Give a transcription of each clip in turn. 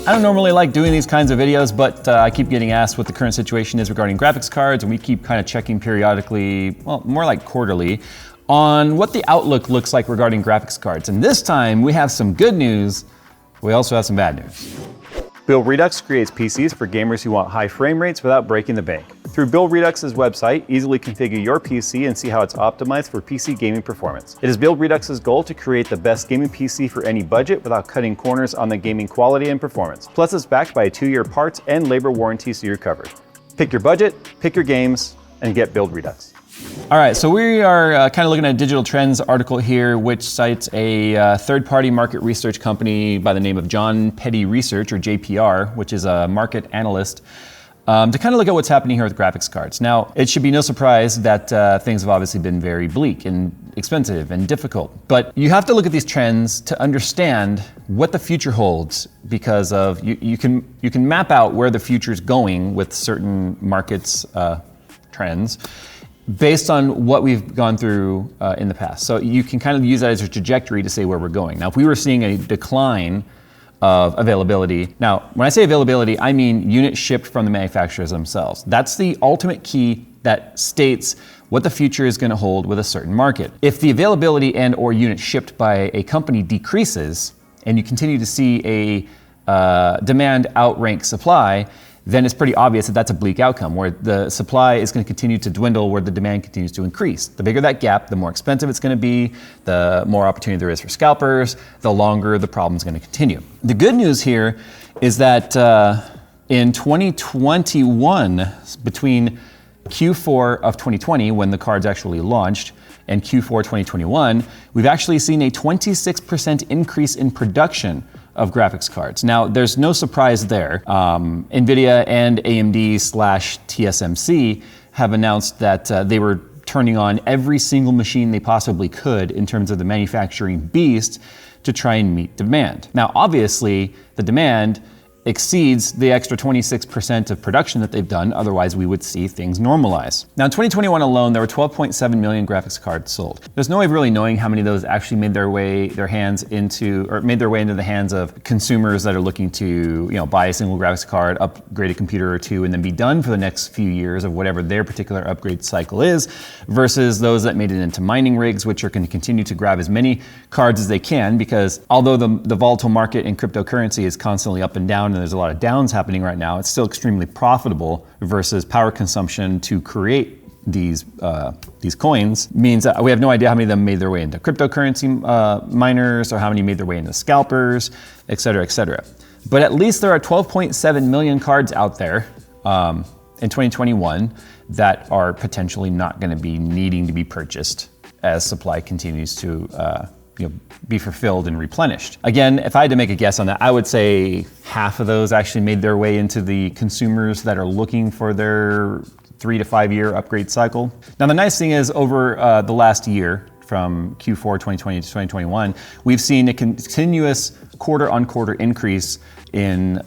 I don't normally like doing these kinds of videos, but I keep getting asked what the current situation is regarding graphics cards, and we keep kind of checking periodically, well, more like quarterly, on what the outlook looks like regarding graphics cards. And this time we have some good news, we also have some bad news. Build Redux creates PCs for gamers who want high frame rates without breaking the bank. Through Build Redux's website, easily configure your PC and see how it's optimized for PC gaming performance. It is Build Redux's goal to create the best gaming PC for any budget without cutting corners on the gaming quality and performance. Plus, it's backed by a 2-year parts and labor warranty, so you're covered. Pick your budget, pick your games, and get Build Redux. All right, so we are kind of looking at a Digital Trends article here, which cites a third-party market research company by the name of Jon Peddie Research, or JPR, which is a market analyst, to kind of look at what's happening here with graphics cards. Now, it should be no surprise that things have obviously been very bleak and expensive and difficult, but you have to look at these trends to understand what the future holds, because of you can map out where the future is going with certain markets trends based on what we've gone through in the past. So you can kind of use that as a trajectory to say where we're going. Now, if we were seeing a decline of availability, now when I say availability, I mean units shipped from the manufacturers themselves. That's the ultimate key that states what the future is going to hold with a certain market. If the availability and or units shipped by a company decreases and you continue to see a demand outrank supply, then it's pretty obvious that that's a bleak outcome, where the supply is going to continue to dwindle where the demand continues to increase. The bigger that gap, the more expensive it's going to be, the more opportunity there is for scalpers, the longer the problem is going to continue. The good news here is that in 2021, between Q4 of 2020, when the cards actually launched, and Q4 2021, we've actually seen a 26% increase in production of graphics cards. Now, there's no surprise there. NVIDIA and AMD/TSMC have announced that they were turning on every single machine they possibly could in terms of the manufacturing beast to try and meet demand. Now, obviously, the demand exceeds the extra 26% of production that they've done, otherwise we would see things normalize. Now in 2021 alone, there were 12.7 million graphics cards sold. There's no way of really knowing how many of those actually made their way into the hands of consumers that are looking to, buy a single graphics card, upgrade a computer or two, and then be done for the next few years of whatever their particular upgrade cycle is, versus those that made it into mining rigs, which are going to continue to grab as many cards as they can, because although the volatile market in cryptocurrency is constantly up and down, and there's a lot of downs happening right now, it's still extremely profitable versus power consumption to create these coins means that we have no idea how many of them made their way into cryptocurrency miners, or how many made their way into scalpers, et cetera, et cetera. But at least there are 12.7 million cards out there in 2021 that are potentially not going to be needing to be purchased as supply continues to be fulfilled and replenished. Again, if I had to make a guess on that, I would say half of those actually made their way into the consumers that are looking for their 3 to 5 year upgrade cycle. Now, the nice thing is over the last year, from Q4 2020 to 2021, we've seen a continuous quarter-on-quarter increase in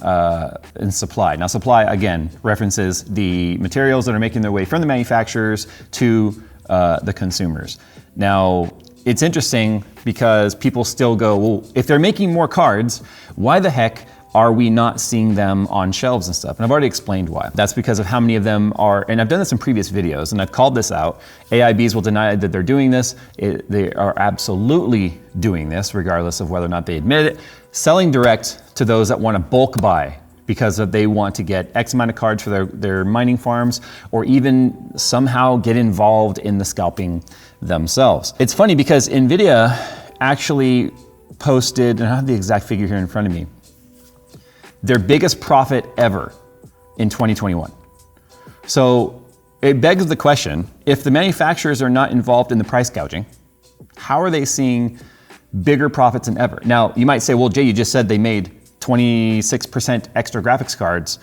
supply. Now, supply, again, references the materials that are making their way from the manufacturers to the consumers. Now, it's interesting because people still go, well, if they're making more cards, why the heck are we not seeing them on shelves and stuff? And I've already explained why. That's because of how many of them are, and I've done this in previous videos, and I've called this out. AIBs will deny that they're doing this. They are absolutely doing this, regardless of whether or not they admit it. Selling direct to those that want to bulk buy, because they want to get X amount of cards for their mining farms, or even somehow get involved in the scalping themselves. It's funny because NVIDIA actually posted, and I have the exact figure here in front of me, their biggest profit ever in 2021. So it begs the question, if the manufacturers are not involved in the price gouging, how are they seeing bigger profits than ever? Now, you might say, well, Jay, you just said they made 26% extra graphics cards,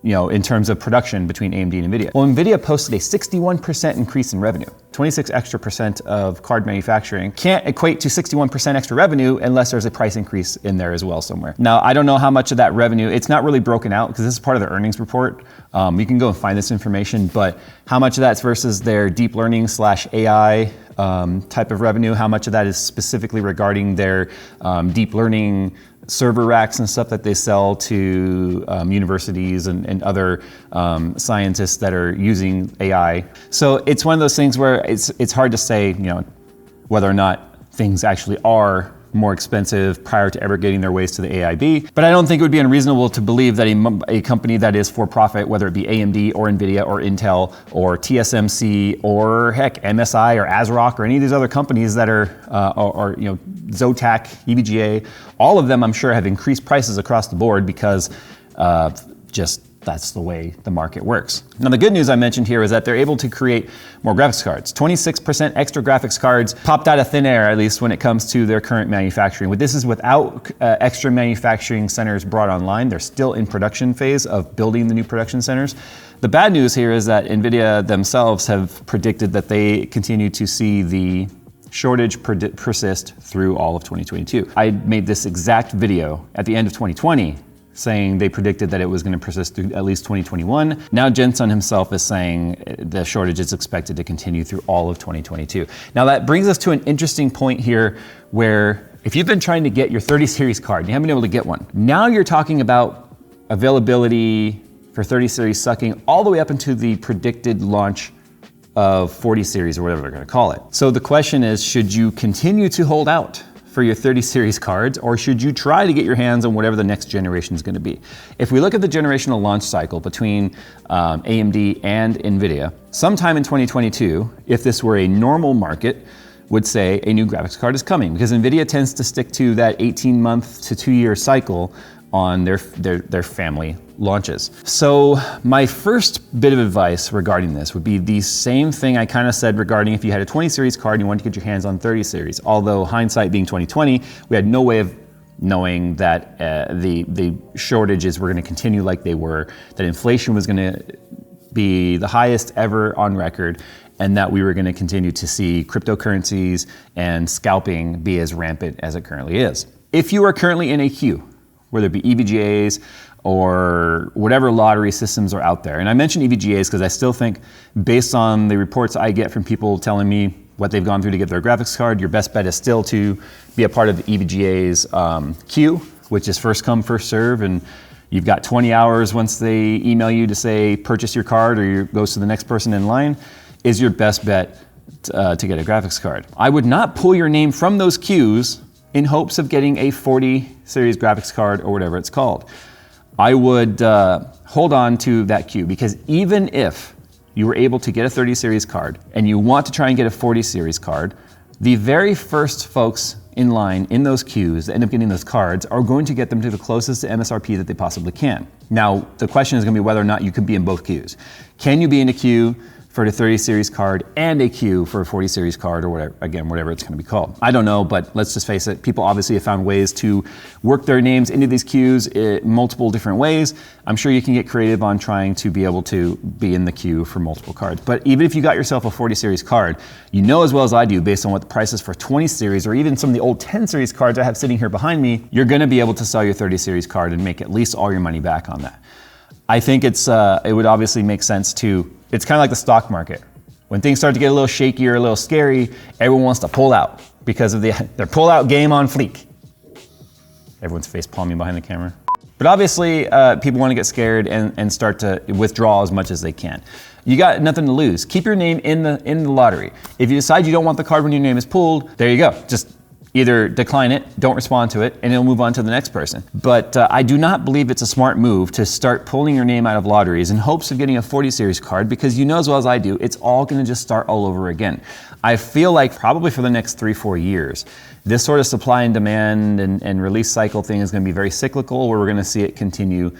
in terms of production between AMD and NVIDIA. Well, NVIDIA posted a 61% increase in revenue. 26% extra of card manufacturing can't equate to 61% extra revenue unless there's a price increase in there as well somewhere. Now, I don't know how much of that revenue, it's not really broken out because this is part of the earnings report. You can go and find this information, but how much of that's versus their deep learning / AI type of revenue, how much of that is specifically regarding their deep learning server racks and stuff that they sell to universities and other scientists that are using AI. So it's one of those things where it's hard to say, whether or not things actually are more expensive prior to ever getting their ways to the AIB. But I don't think it would be unreasonable to believe that a company that is for profit, whether it be AMD or NVIDIA or Intel or TSMC or heck, MSI or ASRock or any of these other companies that are, Zotac, EVGA, all of them I'm sure have increased prices across the board because that's the way the market works. Now the good news I mentioned here is that they're able to create more graphics cards. 26% extra graphics cards popped out of thin air, at least when it comes to their current manufacturing. This is without extra manufacturing centers brought online. They're still in production phase of building the new production centers. The bad news here is that NVIDIA themselves have predicted that they continue to see the shortage persist through all of 2022. I made this exact video at the end of 2020 saying they predicted that it was going to persist through at least 2021. Now Jensen himself is saying the shortage is expected to continue through all of 2022. Now that brings us to an interesting point here where if you've been trying to get your 30 series card, you haven't been able to get one. Now you're talking about availability for 30 series sucking all the way up into the predicted launch of 40 series or whatever they're going to call it. So the question is, should you continue to hold out for your 30 series cards, or should you try to get your hands on whatever the next generation is going to be? If we look at the generational launch cycle between AMD and NVIDIA, sometime in 2022, if this were a normal market, would say a new graphics card is coming, because NVIDIA tends to stick to that 18-month to 2-year cycle on their family launches. So my first bit of advice regarding this would be the same thing I kind of said regarding if you had a 20 series card and you wanted to get your hands on 30 series. Although hindsight being 2020, we had no way of knowing that the shortages were going to continue like they were, that inflation was going to be the highest ever on record, and that we were going to continue to see cryptocurrencies and scalping be as rampant as it currently is. If you are currently in a queue, whether it be EVGAs or whatever lottery systems are out there. And I mention EVGAs because I still think, based on the reports I get from people telling me what they've gone through to get their graphics card, your best bet is still to be a part of the EVGA's queue, which is first come, first serve. And you've got 20 hours once they email you to say, purchase your card, or it goes to the next person in line, is your best bet to get a graphics card. I would not pull your name from those queues in hopes of getting a 40 series graphics card or whatever it's called. I would hold on to that queue, because even if you were able to get a 30 series card and you want to try and get a 40 series card, the very first folks in line in those queues that end up getting those cards are going to get them to the closest to MSRP that they possibly can. Now, the question is going to be whether or not you can be in both queues. Can you be in a queue for the 30 series card and a queue for a 40 series card, or whatever it's going to be called? I don't know, but let's just face it, people obviously have found ways to work their names into these queues in multiple different ways. I'm sure you can get creative on trying to be able to be in the queue for multiple cards. But even if you got yourself a 40 series card, you know as well as I do, based on what the price is for 20 series or even some of the old 10 series cards I have sitting here behind me, you're going to be able to sell your 30 series card and make at least all your money back on that. I think it would obviously make sense to, it's kind of like the stock market. When things start to get a little shaky or a little scary, everyone wants to pull out because of their pull-out game on fleek. Everyone's face palming behind the camera. But obviously, people want to get scared and start to withdraw as much as they can. You got nothing to lose. Keep your name in the lottery. If you decide you don't want the card when your name is pulled, there you go. Just either decline it, don't respond to it, and it'll move on to the next person. But I do not believe it's a smart move to start pulling your name out of lotteries in hopes of getting a 40 series card, because you know as well as I do, it's all gonna just start all over again. I feel like probably for the next 3-4 years, this sort of supply and demand and release cycle thing is gonna be very cyclical, where we're gonna see it continue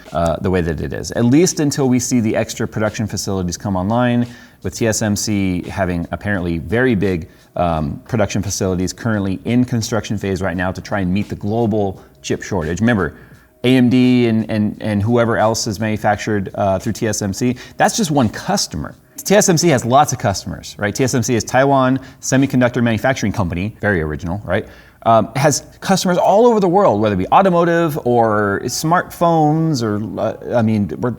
the way that it is. At least until we see the extra production facilities come online, with TSMC having apparently very big production facilities currently in construction phase right now to try and meet the global chip shortage. Remember, AMD and whoever else is manufactured through TSMC, that's just one customer. TSMC has lots of customers, right? TSMC is Taiwan Semiconductor Manufacturing Company, very original, right? Has customers all over the world, whether it be automotive or smartphones, or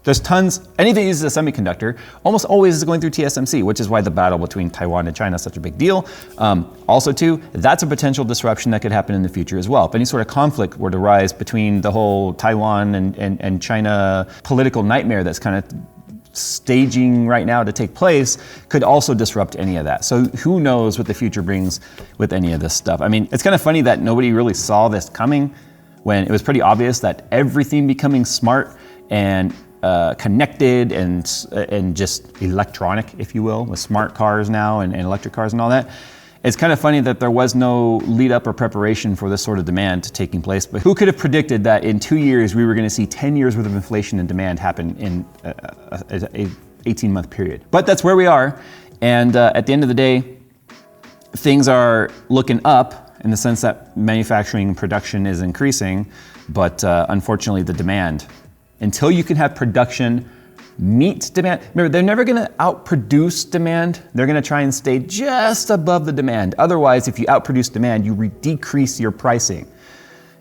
There's tons, anything that uses a semiconductor almost always is going through TSMC, which is why the battle between Taiwan and China is such a big deal. Also too, that's a potential disruption that could happen in the future as well. If any sort of conflict were to rise between the whole Taiwan and China political nightmare that's kind of staging right now to take place, could also disrupt any of that. So who knows what the future brings with any of this stuff. I mean, it's kind of funny that nobody really saw this coming when it was pretty obvious that everything becoming smart and connected and just electronic, if you will, with smart cars now and electric cars and all that. It's kind of funny that there was no lead up or preparation for this sort of demand taking place, but who could have predicted that in 2 years we were going to see 10 years worth of inflation and demand happen in a 18-month period. But that's where we are, and at the end of the day, things are looking up in the sense that manufacturing and production is increasing, but unfortunately the demand, until you can have production meet demand. Remember, they're never gonna outproduce demand. They're gonna try and stay just above the demand. Otherwise, if you outproduce demand, you decrease your pricing.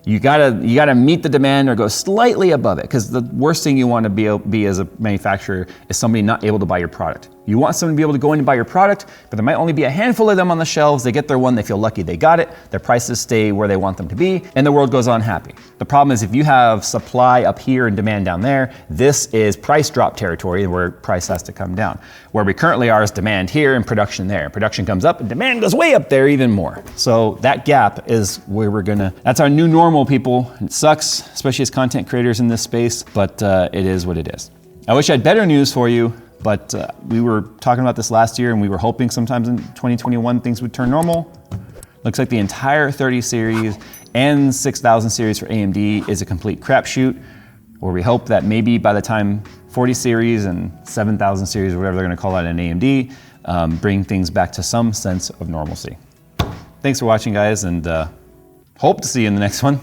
You gotta meet the demand or go slightly above it, because the worst thing you want to be as a manufacturer is somebody not able to buy your product. You want someone to be able to go in and buy your product, but there might only be a handful of them on the shelves. They get their one, they feel lucky they got it, their prices stay where they want them to be, and the world goes on happy. The problem is if you have supply up here and demand down there, this is price drop territory where price has to come down. Where we currently are is demand here and production there. Production comes up and demand goes way up there even more. So that gap is where that's our new normal, people. It sucks, especially as content creators in this space, but it is what it is. I wish I had better news for you, but we were talking about this last year and we were hoping sometimes in 2021 things would turn normal. Looks like the entire 30 series and 6000 series for AMD is a complete crapshoot, where we hope that maybe by the time 40 series and 7000 series, or whatever they're gonna call it in AMD, bring things back to some sense of normalcy. Thanks for watching, guys, and hope to see you in the next one.